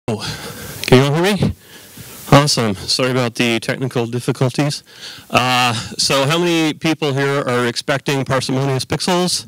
Can you all hear me? Awesome. Sorry about the technical difficulties. So how many people here are expecting parsimonious pixels?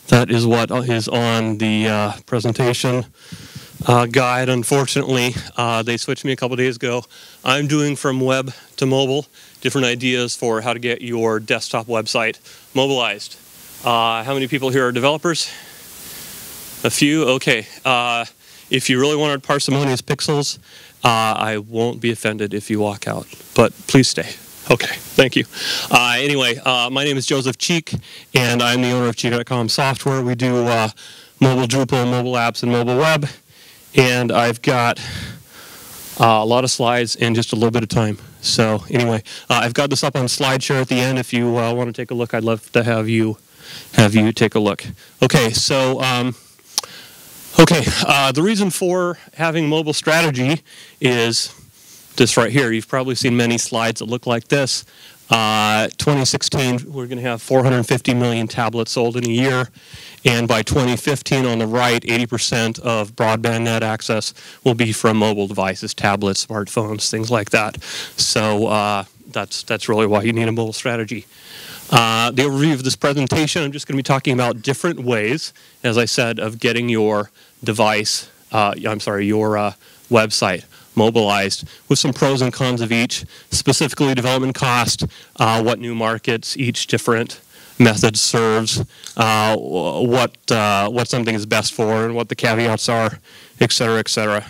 That is what is on the presentation guide. Unfortunately, they switched me a couple days ago. I'm doing from web to mobile, different ideas for how to get your desktop website mobilized. How many people here are developers? A few? Okay. If you really wanted parsimonious pixels, I won't be offended if you walk out, but please stay. Okay, thank you. Anyway, my name is Joseph Cheek, and I'm the owner of CheekDotCom software. We do mobile Drupal, mobile apps, and mobile web, and I've got a lot of slides and just a little bit of time. So anyway, I've got this up on SlideShare at the end. If you want to take a look, I'd love to have you take a look. Okay, so the reason for having mobile strategy is this right here. You've probably seen many slides that look like this. 2016, we're going to have 450 million tablets sold in a year. And by 2015, on the right, 80% of broadband net access will be from mobile devices, tablets, smartphones, things like that. So that's really why you need a mobile strategy. The overview of this presentation, I'm just going to be talking about different ways, as I said, of getting your device, your website mobilized, with some pros and cons of each, specifically development cost, what new markets each different method serves, what something is best for, and what the caveats are, etc., etc.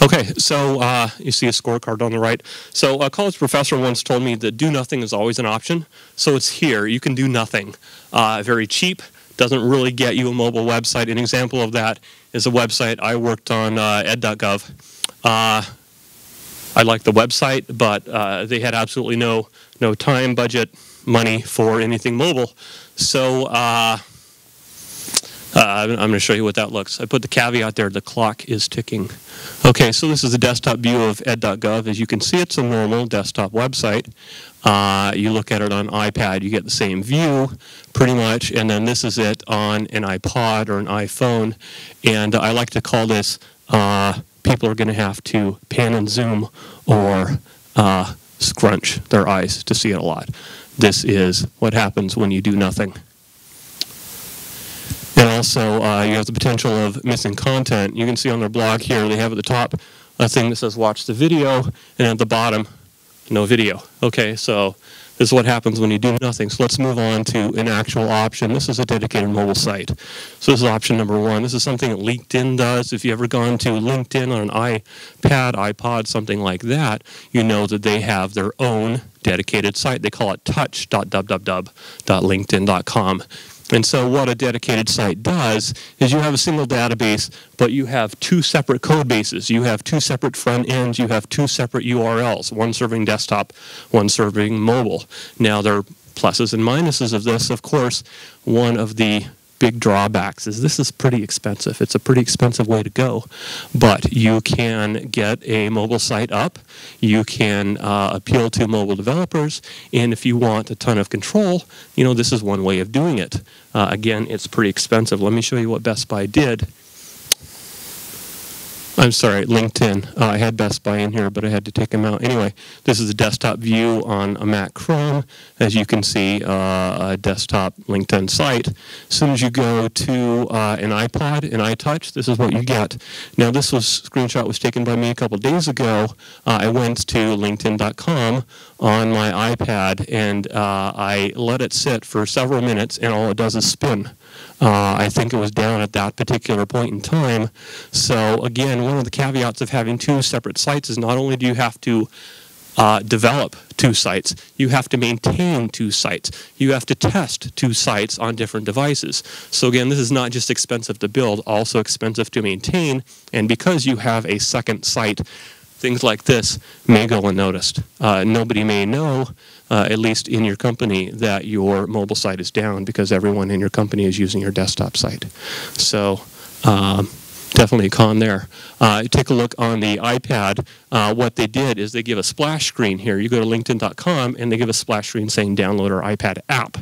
Okay, so you see a scorecard on the right. So a college professor once told me that do nothing is always an option. So it's here. You can do nothing. Very cheap. Doesn't really get you a mobile website. An example of that is a website I worked on, ed.gov. I liked the website, but they had absolutely no time, budget, money for anything mobile. So I'm going to show you what that looks. I put the caveat there, the clock is ticking. Okay, so this is the desktop view of ed.gov. As you can see, it's a normal desktop website. You look at it on iPad, you get the same view pretty much, and then this is it on an iPod or an iPhone. And I like to call this, people are going to have to pan and zoom or scrunch their eyes to see it a lot. This is what happens when you do nothing. And also, you have the potential of missing content. You can see on their blog here, they have at the top a thing that says watch the video, and at the bottom, no video. Okay, so this is what happens when you do nothing. So let's move on to an actual option. This is a dedicated mobile site. So this is option number one. This is something that LinkedIn does. If you've ever gone to LinkedIn on an iPad, iPod, something like that, you know that they have their own dedicated site. They call it touch.www.linkedin.com. And so what a dedicated site does is you have a single database, but you have two separate code bases. You have two separate front ends. You have two separate URLs, one serving desktop, one serving mobile. Now, there are pluses and minuses of this. Of course, one of the big drawbacks is this is pretty expensive. It's a pretty expensive way to go, but you can get a mobile site up. You can appeal to mobile developers, and if you want a ton of control, this is one way of doing it. Again, it's pretty expensive. Let me show you what Best Buy did. I'm sorry, LinkedIn. I had Best Buy in here, but I had to take them out. Anyway, this is a desktop view on a Mac Chrome. As you can see, a desktop LinkedIn site. As soon as you go to an iPod, an iTouch, this is what you get. Now, this screenshot was taken by me a couple days ago. I went to LinkedIn.com on my iPad, and I let it sit for several minutes, and all it does is spin. I think it was down at that particular point in time. So again, one of the caveats of having two separate sites is not only do you have to develop two sites, you have to maintain two sites. You have to test two sites on different devices. So again, this is not just expensive to build, also expensive to maintain. And because you have a second site, things like this may go unnoticed. Nobody may know, at least in your company, that your mobile site is down because everyone in your company is using your desktop site. So definitely a con there. Take a look on the iPad. What they did is they give a splash screen here. You go to LinkedIn.com and they give a splash screen saying download our iPad app.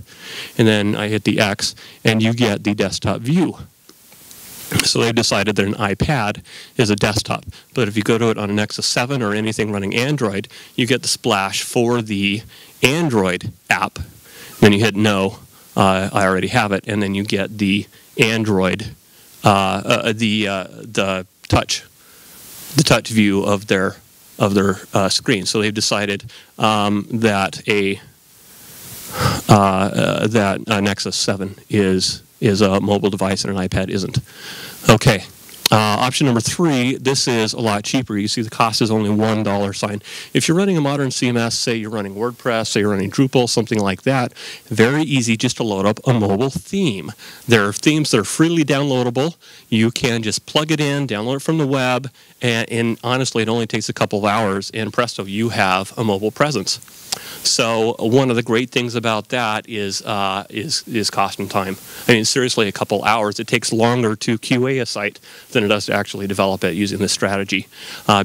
And then I hit the X and you get the desktop view. So they've decided that an iPad is a desktop. But if you go to it on a Nexus 7 or anything running Android, you get the splash for the Android app. Then you hit no, I already have it, and then you get the Android, the touch view of their screen. So they've decided that a Nexus 7 is a mobile device and an iPad isn't. Okay. Option number 3, this is a lot cheaper. You see the cost is only $1 sign. If you're running a modern CMS, say you're running WordPress, say you're running Drupal, something like that, very easy just to load up a mobile theme. There are themes that are freely downloadable. You can just plug it in, download it from the web, and honestly, it only takes a couple of hours, and presto, you have a mobile presence. So one of the great things about that is cost and time. I mean, seriously, a couple hours. It takes longer to QA a site than it does to actually develop it using this strategy,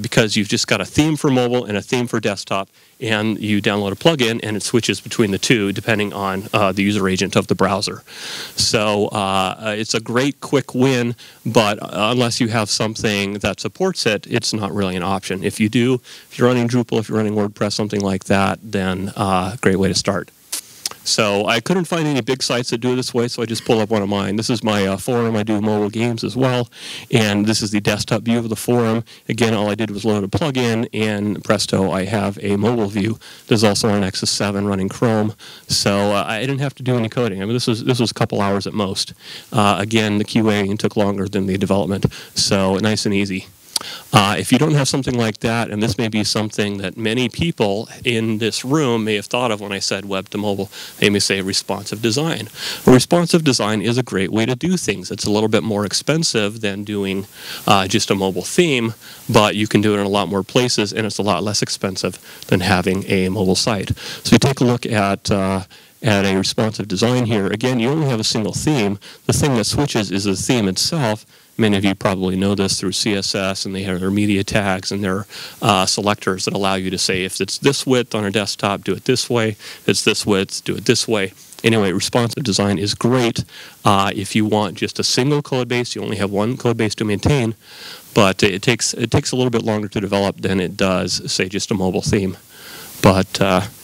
because you've just got a theme for mobile and a theme for desktop, and you download a plugin and it switches between the two depending on the user agent of the browser. So it's a great quick win, but unless you have something that supports it, it's not really an option. If you do, if you're running Drupal, if you're running WordPress, something like that, then great way to start. So I couldn't find any big sites that do it this way, so I just pulled up one of mine. This is my forum. I do mobile games as well, and this is the desktop view of the forum. Again, all I did was load a plugin, and presto, I have a mobile view. There's also an Nexus 7 running Chrome, so I didn't have to do any coding. I mean, this was a couple hours at most. Again, the QA took longer than the development, so nice and easy. If you don't have something like that, and this may be something that many people in this room may have thought of when I said web to mobile, they may say responsive design. Well, responsive design is a great way to do things. It's a little bit more expensive than doing just a mobile theme, but you can do it in a lot more places, and it's a lot less expensive than having a mobile site. So you take a look at a responsive design here. Again, you only have a single theme. The thing that switches is the theme itself. Many of you probably know this through CSS, and they have their media tags and their selectors that allow you to say, if it's this width on a desktop, do it this way. If it's this width, do it this way. Anyway, responsive design is great if you want just a single code base. You only have one code base to maintain, but it takes a little bit longer to develop than it does, say, just a mobile theme. But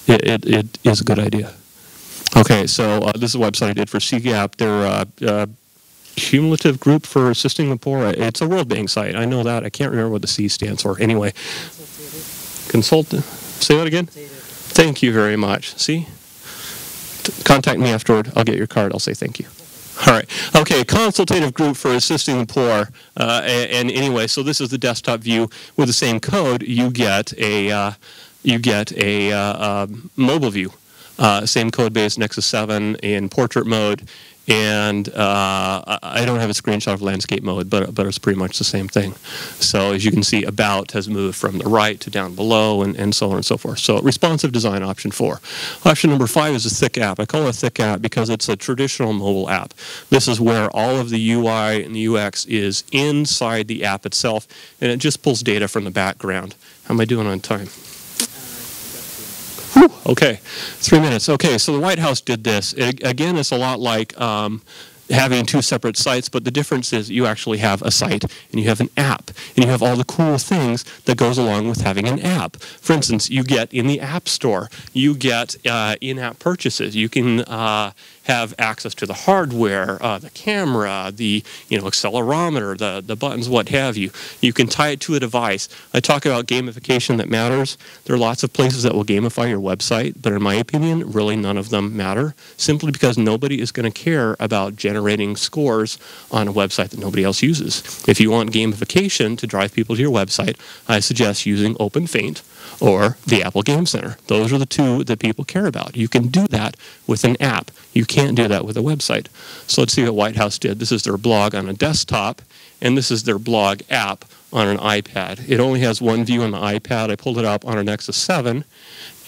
it is a good idea. Okay, so this is a website I did for CGAP. They're cumulative group for assisting the poor. It's a world-bank site. I know that. I can't remember what the C stands for. Anyway, consultant. Say that again. Thank you very much. See, contact me afterward. I'll get your card. I'll say thank you. All right. Okay. Consultative group for assisting the poor. And anyway, so this is the desktop view with the same code. You get a mobile view. Same code base, Nexus 7 in portrait mode. And I don't have a screenshot of landscape mode, but it's pretty much the same thing. So as you can see, about has moved from the right to down below, and so on and so forth. So responsive design, option 4. Option number 5 is a thick app. I call it a thick app because it's a traditional mobile app. This is where all of the UI and the UX is inside the app itself, and it just pulls data from the background. How am I doing on time? Whew, okay, 3 minutes. Okay, so the White House did this. Again, it's a lot like having two separate sites, but the difference is you actually have a site and you have an app, and you have all the cool things that goes along with having an app. For instance, you get in the App Store, you get in-app purchases. You can have access to the hardware, the camera, the accelerometer, the buttons, what have you. You can tie it to a device. I talk about gamification that matters. There are lots of places that will gamify your website, but in my opinion, really none of them matter, simply because nobody is going to care about generating scores on a website that nobody else uses. If you want gamification to drive people to your website, I suggest using OpenFaint or the Apple Game Center. Those are the two that people care about. You can do that with an app. You can't do that with a website. So let's see what White House did. This is their blog on a desktop, and this is their blog app on an iPad. It only has one view on the iPad. I pulled it up on a Nexus 7.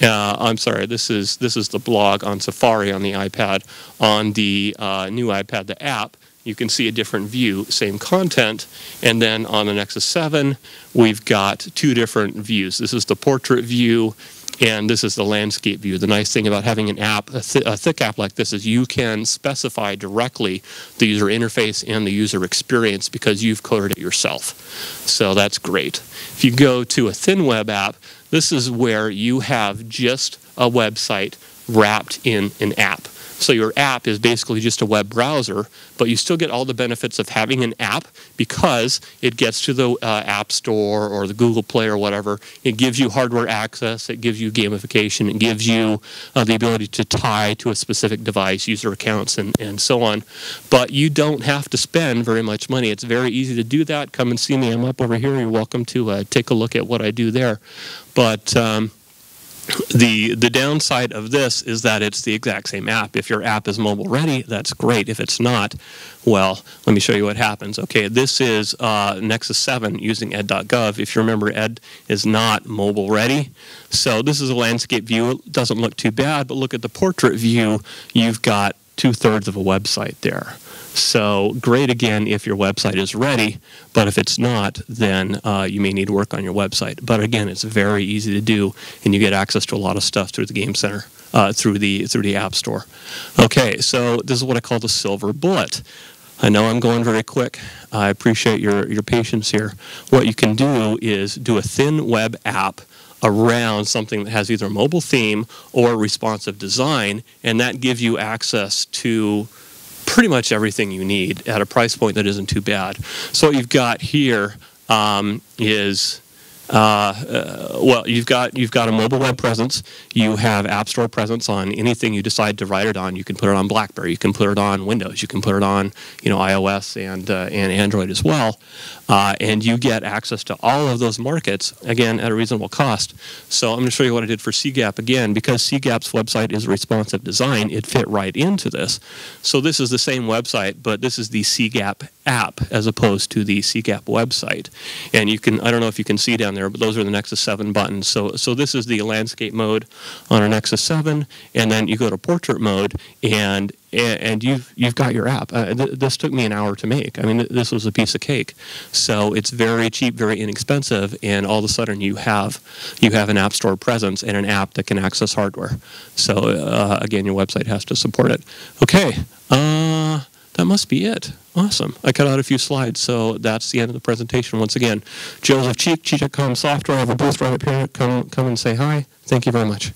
I'm sorry, this is the blog on Safari on the iPad. On the new iPad, the app, you can see a different view, same content. And then on the Nexus 7, we've got two different views. This is the portrait view, And this is the landscape view. The nice thing about having an app, a thick app like this, is you can specify directly the user interface and the user experience because you've coded it yourself. So that's great. If you go to a thin web app, this is where you have just a website wrapped in an app. So your app is basically just a web browser, but you still get all the benefits of having an app because it gets to the App Store or the Google Play or whatever. It gives you hardware access. It gives you gamification. It gives you the ability to tie to a specific device, user accounts, and so on. But you don't have to spend very much money. It's very easy to do that. Come and see me. I'm up over here. You're welcome to take a look at what I do there. But the downside of this is that it's the exact same app. If your app is mobile ready, that's great. If it's not, well, let me show you what happens. Okay, this is Nexus 7 using ed.gov. If you remember, ed is not mobile ready. So this is a landscape view. It doesn't look too bad, but look at the portrait view. You've got 2/3 of a website there. So great again if your website is ready, but if it's not, then you may need to work on your website. But again, it's very easy to do, and you get access to a lot of stuff through the Game Center, through the App Store. Okay, so this is what I call the silver bullet. I know I'm going very quick. I appreciate your patience here. What you can do is do a thin web app around something that has either a mobile theme or responsive design, and that gives you access to pretty much everything you need at a price point that isn't too bad. So what you've got here is well, you've got a mobile web presence. You have App Store presence on anything you decide to write it on. You can put it on BlackBerry. You can put it on Windows. You can put it on, iOS and Android as well. And you get access to all of those markets, again, at a reasonable cost. So I'm going to show you what I did for CGAP again. Because CGAP's website is responsive design, it fit right into this. So this is the same website, but this is the CGAP app as opposed to the CGAP website. And you can, I don't know if you can see down there, but those are the Nexus 7 buttons. So this is the landscape mode on our Nexus 7, and then you go to portrait mode, and you've got your app. This took me an hour to make. I mean, this was a piece of cake. So it's very cheap, very inexpensive, and all of a sudden you have an App Store presence and an app that can access hardware. So again, your website has to support it. Okay, that must be it. Awesome. I cut out a few slides, so that's the end of the presentation. Once again, Joseph Cheek, CheekDotCom Software. I have a booth right up here. Come and say hi. Thank you very much.